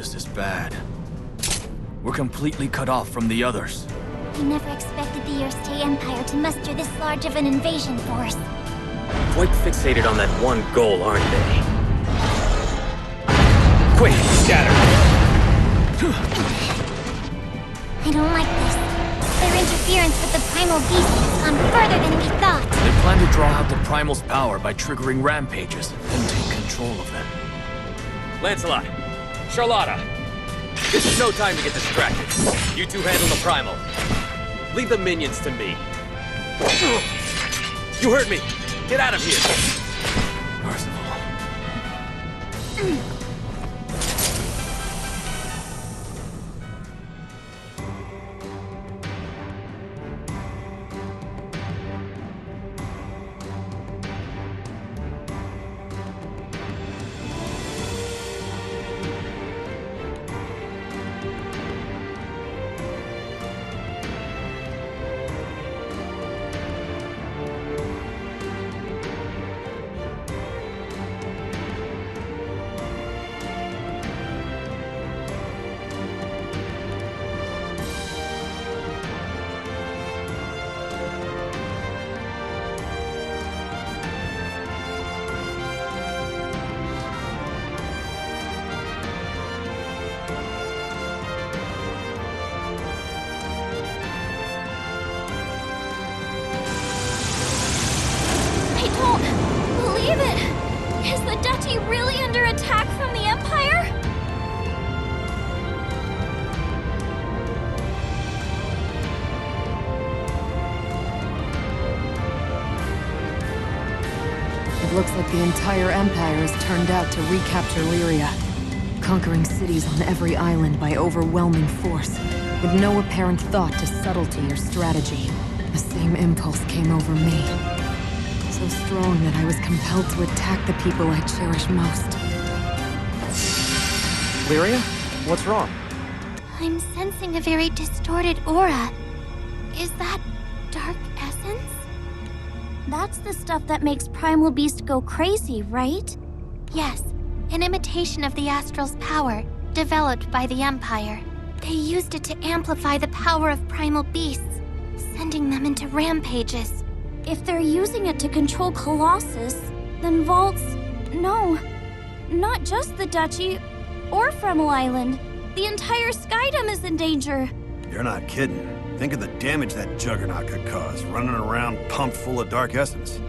This is bad. We're completely cut off from the others. We never expected the Earthstay Empire to muster this large of an invasion force. Quite fixated on that one goal, aren't they? Quick, scatter! I don't like this. Their interference with the primal beast has gone further than we thought. They plan to draw out the Primal's power by triggering rampages and take control of them. Lancelot, Charlotta, this is no time to get distracted. You two handle the Primal. Leave the minions to me. You heard me! Get out of here! Percival. Is the duchy really under attack from the Empire? It looks like the entire Empire has turned out to recapture Lyria, conquering cities on every island by overwhelming force, with no apparent thought to subtlety or strategy. The same impulse came over me. So strong that I was compelled to attack the people I cherish most. Lyria? What's wrong? I'm sensing a very distorted aura. Is that dark essence? That's the stuff that makes Primal Beast go crazy, right? Yes, an imitation of the Astral's power, developed by the Empire. They used it to amplify the power of Primal Beasts, sending them into rampages. If they're using it to control Colossus, then Vault's... No, not just the Duchy or Fremel Island. The entire Skydom is in danger. You're not kidding. Think of the damage that juggernaut could cause, running around pumped full of dark essence.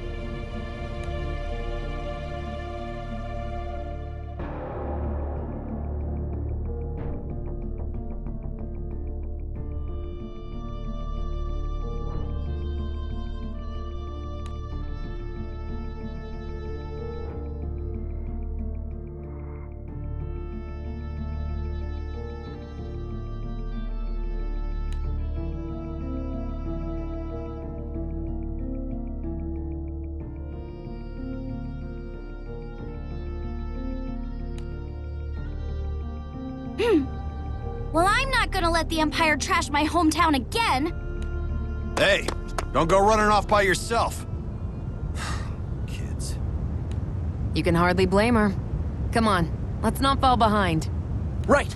Well, I'm not gonna let the Empire trash my hometown again! Hey, don't go running off by yourself. Kids. You can hardly blame her. Come on, let's not fall behind. Right!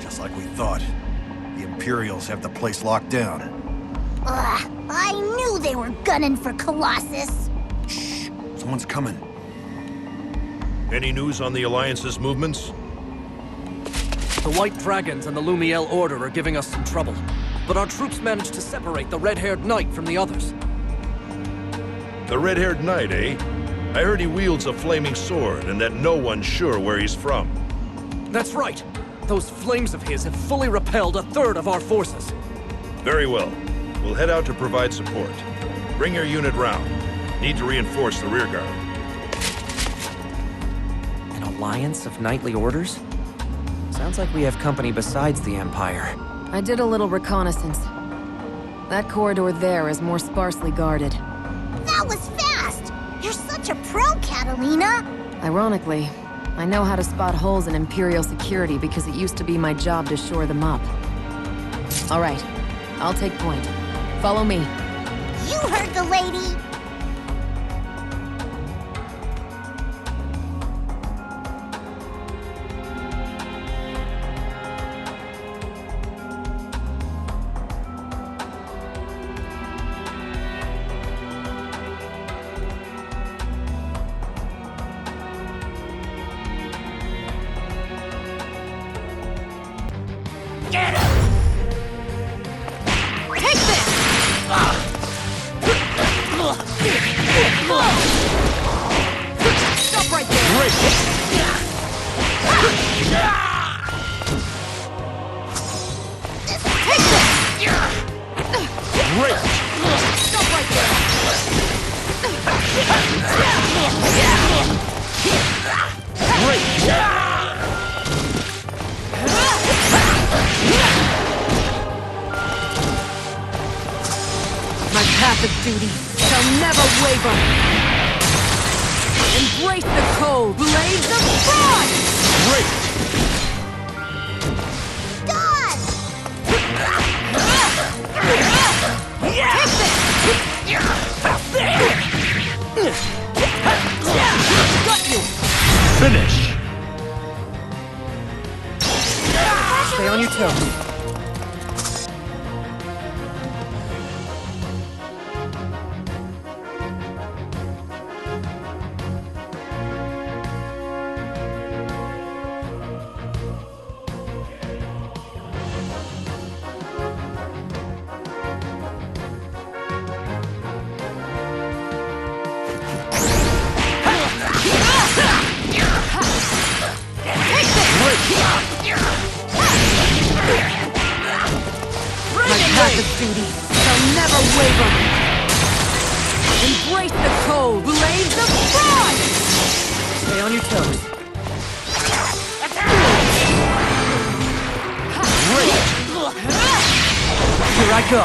Just like we thought. The Imperials have the place locked down. Ugh, I knew they were gunning for Colossus! Shh, someone's coming. Any news on the Alliance's movements? The White Dragons and the Lumiel Order are giving us some trouble, but our troops managed to separate the red-haired knight from the others. The red-haired knight, eh? I heard he wields a flaming sword and that no one's sure where he's from. That's right. Those flames of his have fully repelled a third of our forces. Very well. We'll head out to provide support. Bring your unit round. Need to reinforce the rearguard. An alliance of knightly orders? Sounds like we have company besides the Empire. I did a little reconnaissance. That corridor there is more sparsely guarded. That was fast! You're such a pro, Catalina! Ironically, I know how to spot holes in Imperial security because it used to be my job to shore them up. All right, I'll take point. Follow me. You heard the lady! Stop right there! Great! Great! Stop right there! Great! My path of duty shall never waver! Embrace the cold blades of frost! Great! Dodge! Got you! Finish! Stay on your toes. My path of duty shall never waver! Embrace the cold blades of frost! Stay on your toes. Here I go.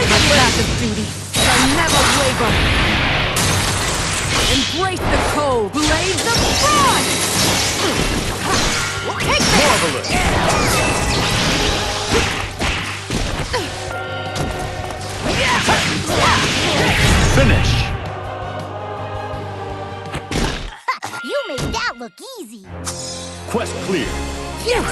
My path of duty shall never waver! Embrace the cold blades of frost! Marvelous! Finish! You made that look easy! Quest clear. Phew!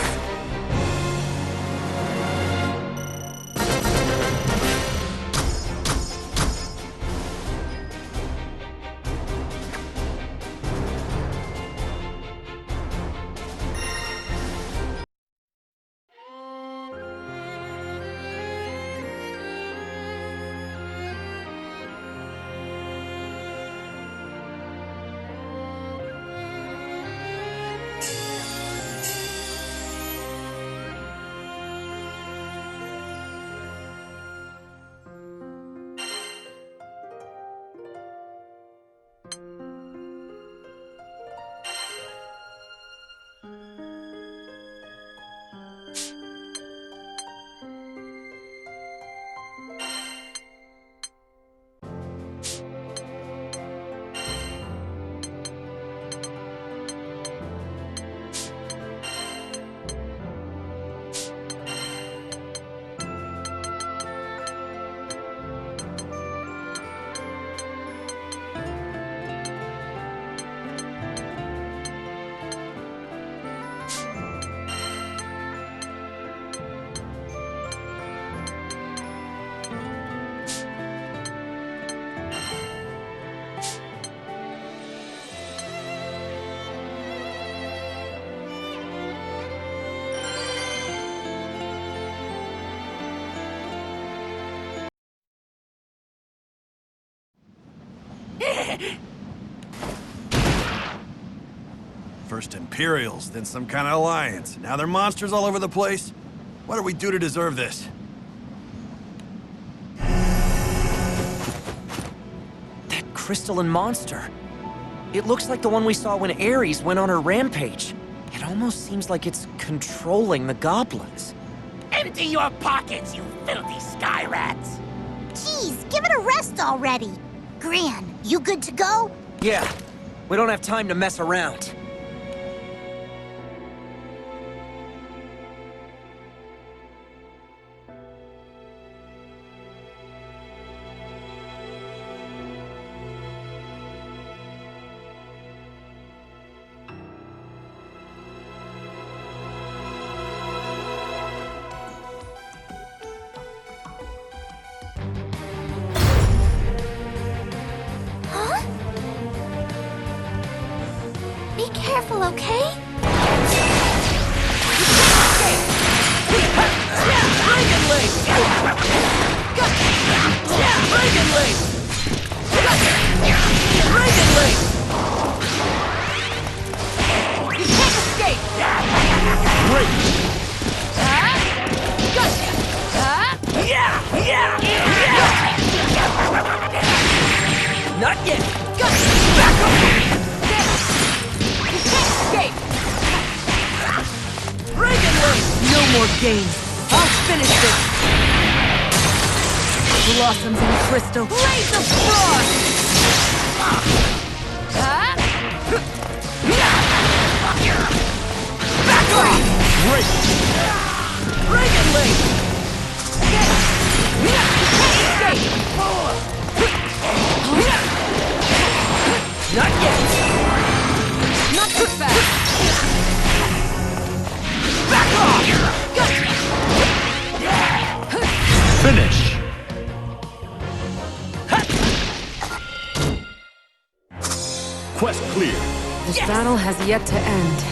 First Imperials, then some kind of alliance. Now they're monsters all over the place. What do we do to deserve this? That crystalline monster. It looks like the one we saw when Ares went on her rampage. It almost seems like it's controlling the goblins. Empty your pockets, you filthy sky rats! Jeez, give it a rest already. Gran, you good to go? Yeah, we don't have time to mess around. Huh? Be careful, okay? Not yet! No more games. I'll finish this. Blossoms and crystal. Blades of frost! Back off! Reagan Link! Not yet! Not too fast! Back off! Finish! Quest clear. This battle has yet to end.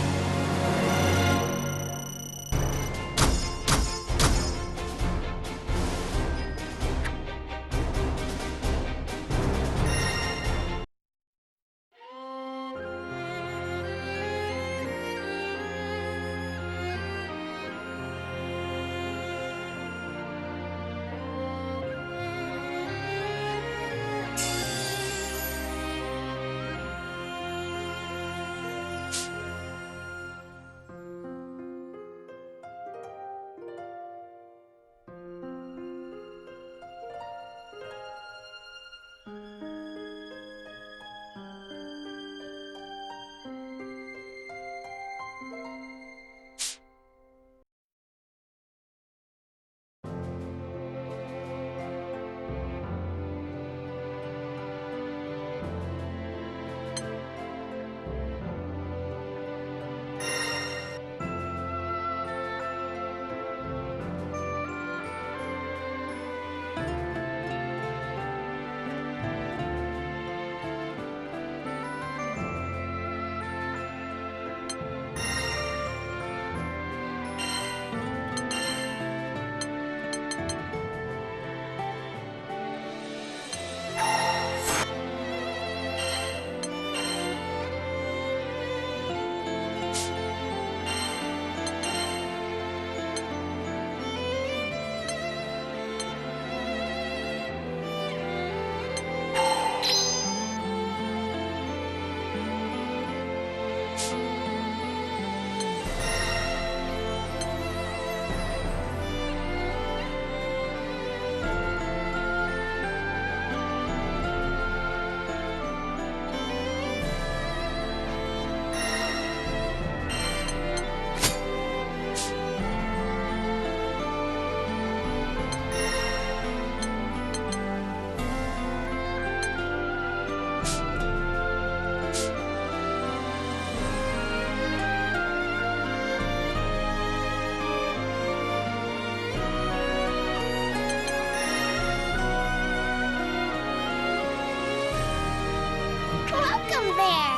Welcome there.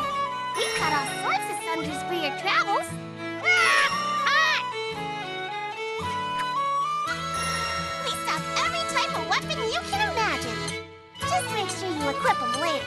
We've got all sorts of sundries for your travels. We stock every type of weapon you can imagine. Just make sure you equip them later.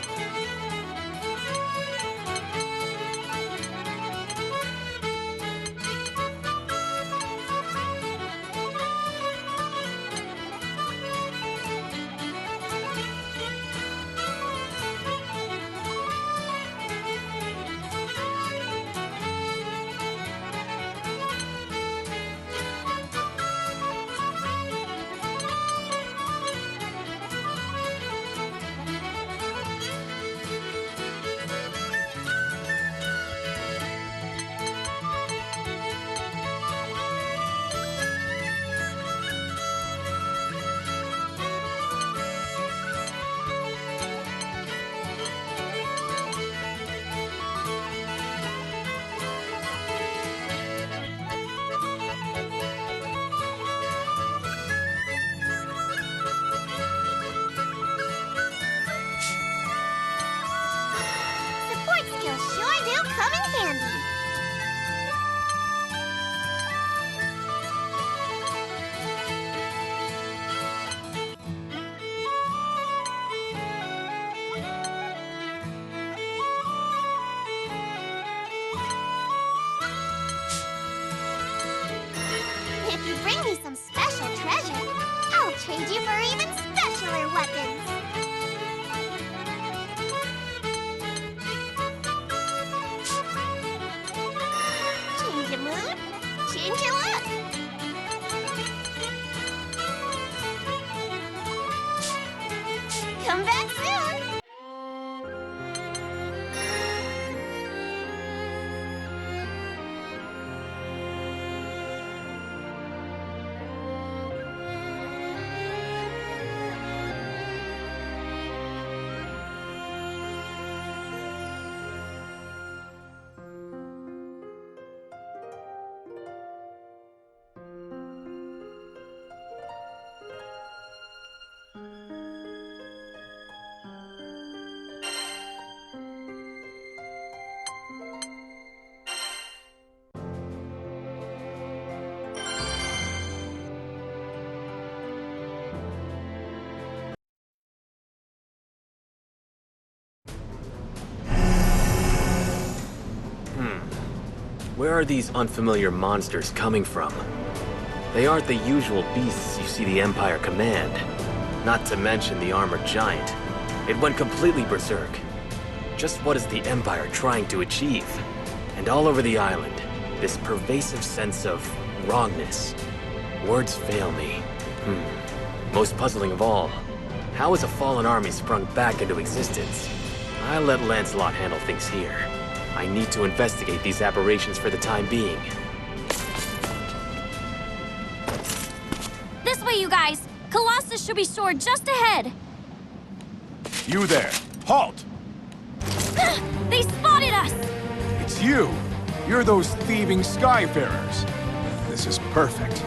Change your look! Come back soon! Where are these unfamiliar monsters coming from? They aren't the usual beasts you see the Empire command. Not to mention the armored giant. It went completely berserk. Just what is the Empire trying to achieve? And all over the island, this pervasive sense of wrongness. Words fail me. Most puzzling of all, how has a fallen army sprung back into existence? I'll let Lancelot handle things here. I need to investigate these aberrations for the time being. This way, you guys! Colossus should be stored just ahead! You there! Halt! They spotted us! It's you! You're those thieving Skyfarers! This is perfect.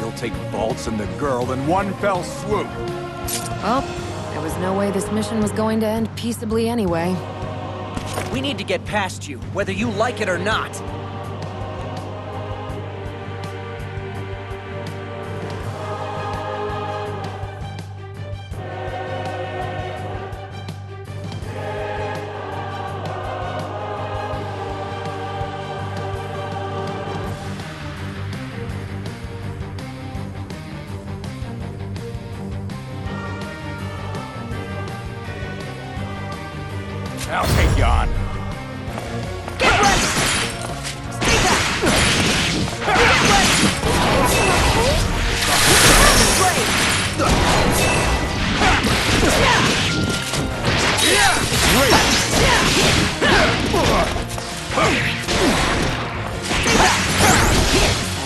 We'll take Vaults and the girl in one fell swoop! Well, there was no way this mission was going to end peaceably anyway. We need to get past you, whether you like it or not. I'll take you on. Get ready! Stay back! Get ready!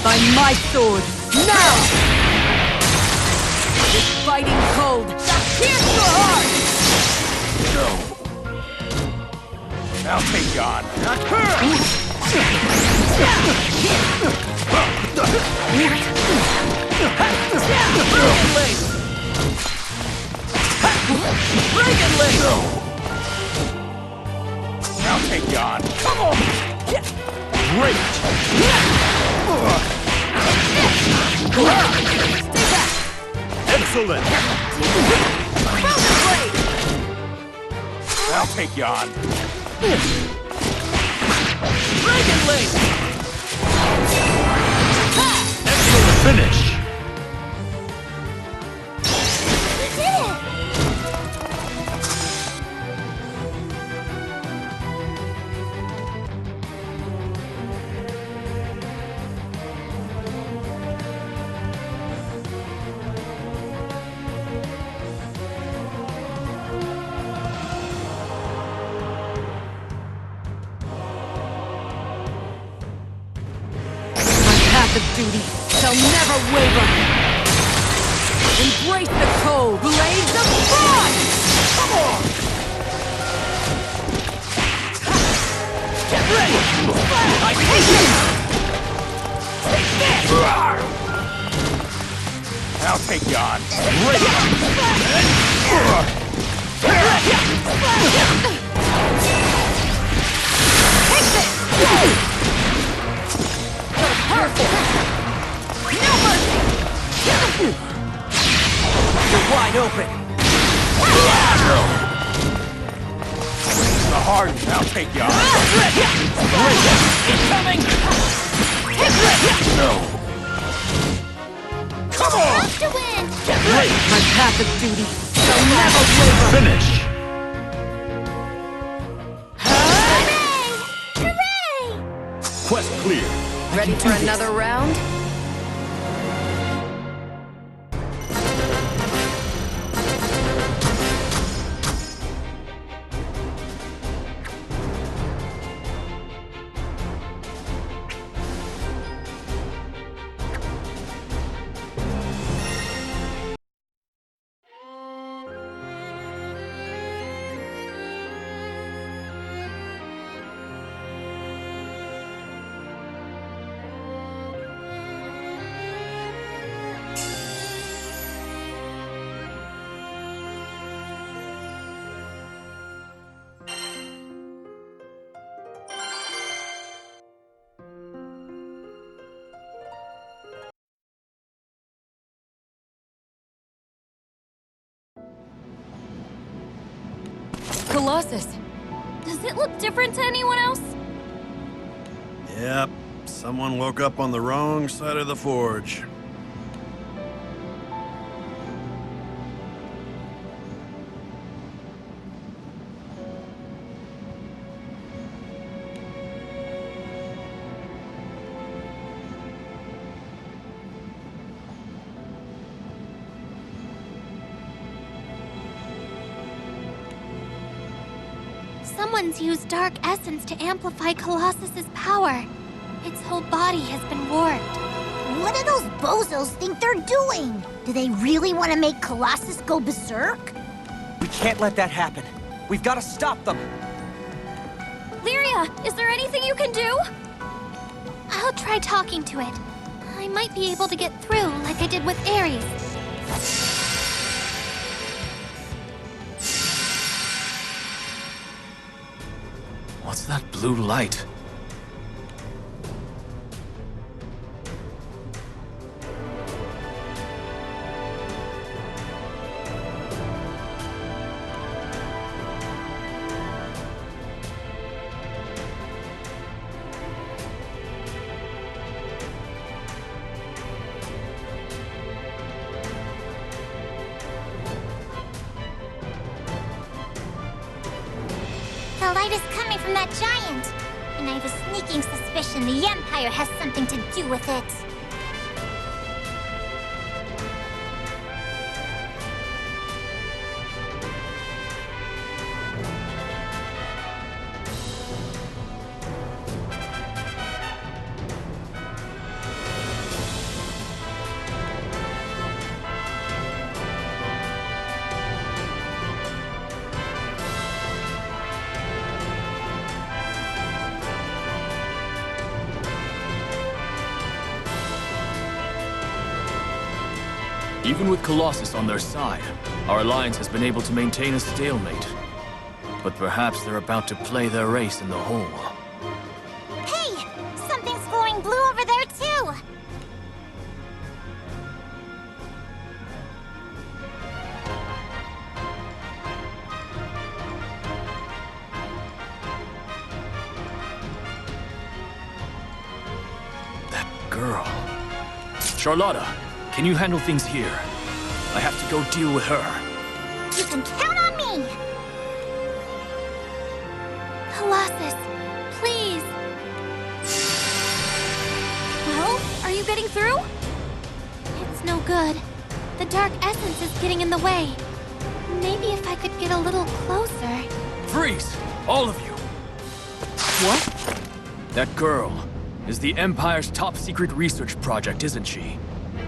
By my sword, now! This fighting cold shall pierce your heart! I'll take you on. I'll take you on. Come on! Great! Excellent! I'll take you on. Excellent finish! We did it! The duty shall never waver. Embrace the cold blades of frost! Come on! Get ready! I take it! Take this! I'll take you on. You're wide open. The hard one, I'll take you on. Incoming! No. Come on! Off to win! Get ready! My path of duty shall never waver. Finish! Hooray! Hooray! Quest clear. Ready for another round? Colossus! Does it look different to anyone else? Yep, someone woke up on the wrong side of the forge. Someone's used Dark Essence to amplify Colossus's power. Its whole body has been warped. What do those bozos think they're doing? Do they really want to make Colossus go berserk? We can't let that happen. We've got to stop them. Lyria, is there anything you can do? I'll try talking to it. I might be able to get through like I did with Ares. What's that blue light? The light is coming from that giant. And I have a sneaking suspicion the Empire has something to do with it. Even with Colossus on their side, our alliance has been able to maintain a stalemate. But perhaps they're about to play their race in the hole. Hey! Something's glowing blue over there, too! That girl. Charlotta, can you handle things here? I have to go deal with her. You can count on me! Colossus, please. Well, are you getting through? It's no good. The Dark Essence is getting in the way. Maybe if I could get a little closer. Freeze! All of you! What? That girl is the Empire's top-secret research project, isn't she?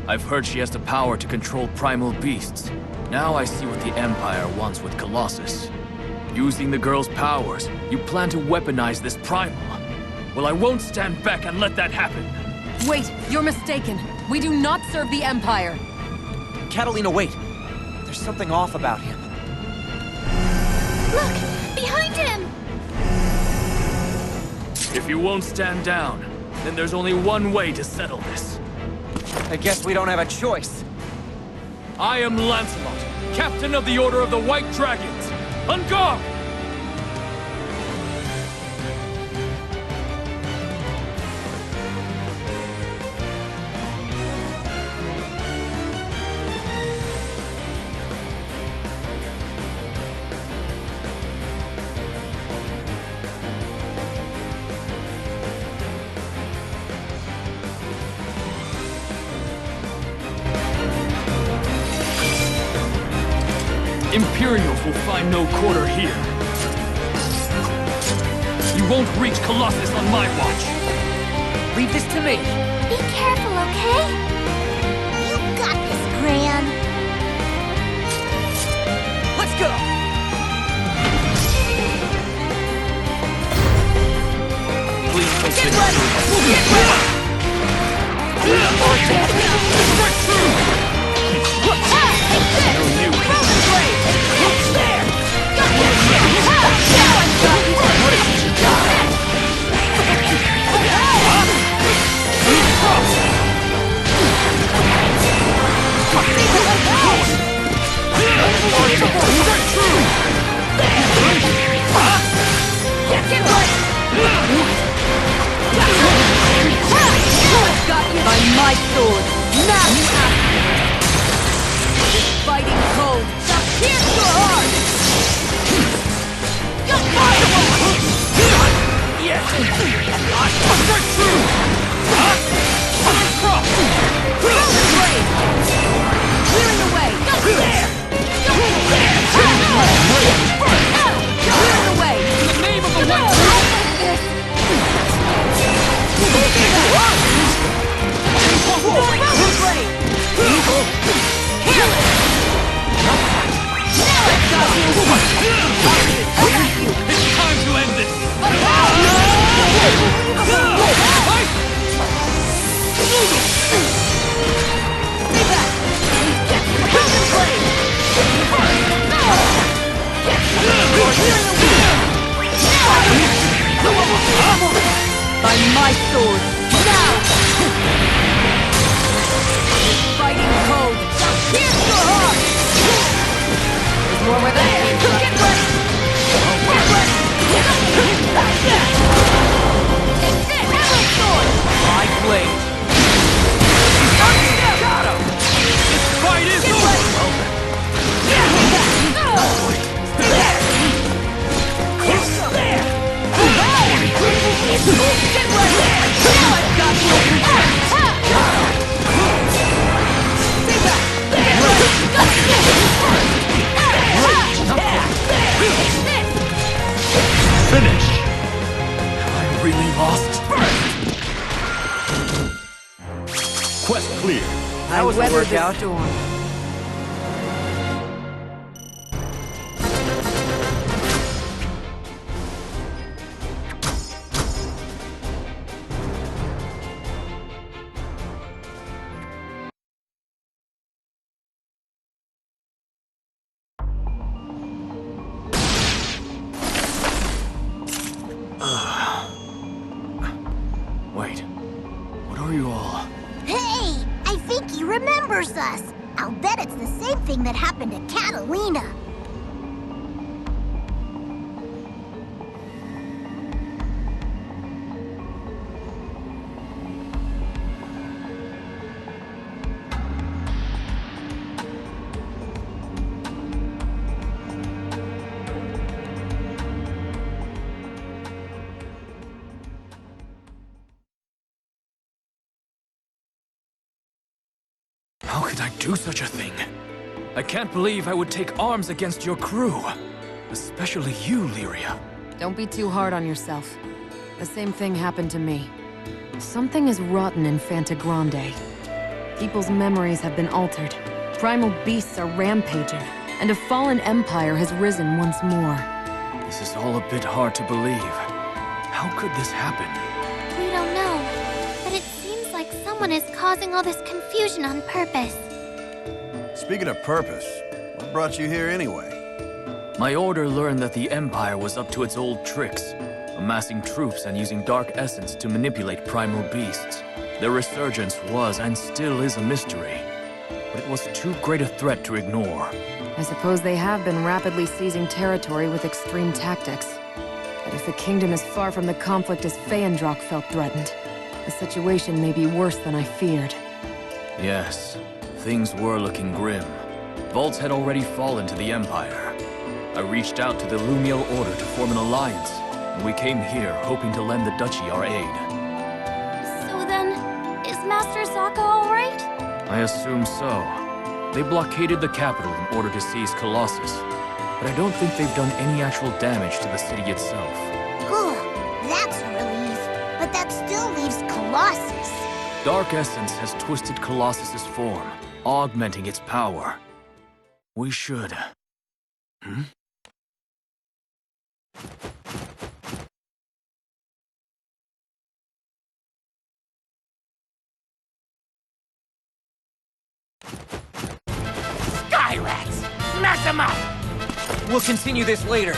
I've heard she has the power to control primal beasts. Now I see what the Empire wants with Colossus. Using the girl's powers, you plan to weaponize this primal. Well, I won't stand back and let that happen. Wait, you're mistaken. We do not serve the Empire. Catalina, wait. There's something off about him. Look! Behind him! If you won't stand down, then there's only one way to settle this. I guess we don't have a choice. I am Lancelot, Captain of the Order of the White Dragons. On guard! Imperials will find no quarter here. You won't reach Colossus on my watch. Leave this to me. Be careful, okay? You got this, Gran. Let's go! Please don't Get sit ready! through. Get ready! Strike through! No new By my sword, not this fighting cold shall pierce your heart! Yes! Strike through! Cross! Clearing the way! There! Clearing the way! In the name of the White It's time to end this! By my sword, now! This fighting cold shall pierce your heart! There's more where there! Get ready! Get ready! Take this! Arrow sword! My blade. Got him! This fight is over! Get ready! Now I've got you! Stay back! Get ready! Finish! Am I really lost? Quest clear. That was a weathered the workout. storm. Wait. What are you all? Hey! I think he remembers us. I'll bet it's the same thing that happened to Catalina. How could I do such a thing? I can't believe I would take arms against your crew. Especially you, Lyria. Don't be too hard on yourself. The same thing happened to me. Something is rotten in Fanta Grande. People's memories have been altered. Primal beasts are rampaging, and a fallen empire has risen once more. This is all a bit hard to believe. How could this happen? We don't know, but it seems like someone is causing all this confusion on purpose. Speaking of purpose, what brought you here anyway? My order learned that the Empire was up to its old tricks, amassing troops and using dark essence to manipulate primal beasts. Their resurgence was and still is a mystery, but it was too great a threat to ignore. I suppose they have been rapidly seizing territory with extreme tactics. But if the kingdom is far from the conflict as Feyendrock felt threatened, the situation may be worse than I feared. Yes, things were looking grim. Vaults had already fallen to the Empire. I reached out to the Lumiel Order to form an alliance, and we came here hoping to lend the Duchy our aid. So then, is Master Sokka all right? I assume so. They blockaded the capital in order to seize Colossus, but I don't think they've done any actual damage to the city itself. Whew, that's a relief. But that still leaves Colossus. Dark Essence has twisted Colossus's form, augmenting its power. We should... Sky Rats! Mess them up! We'll continue this later.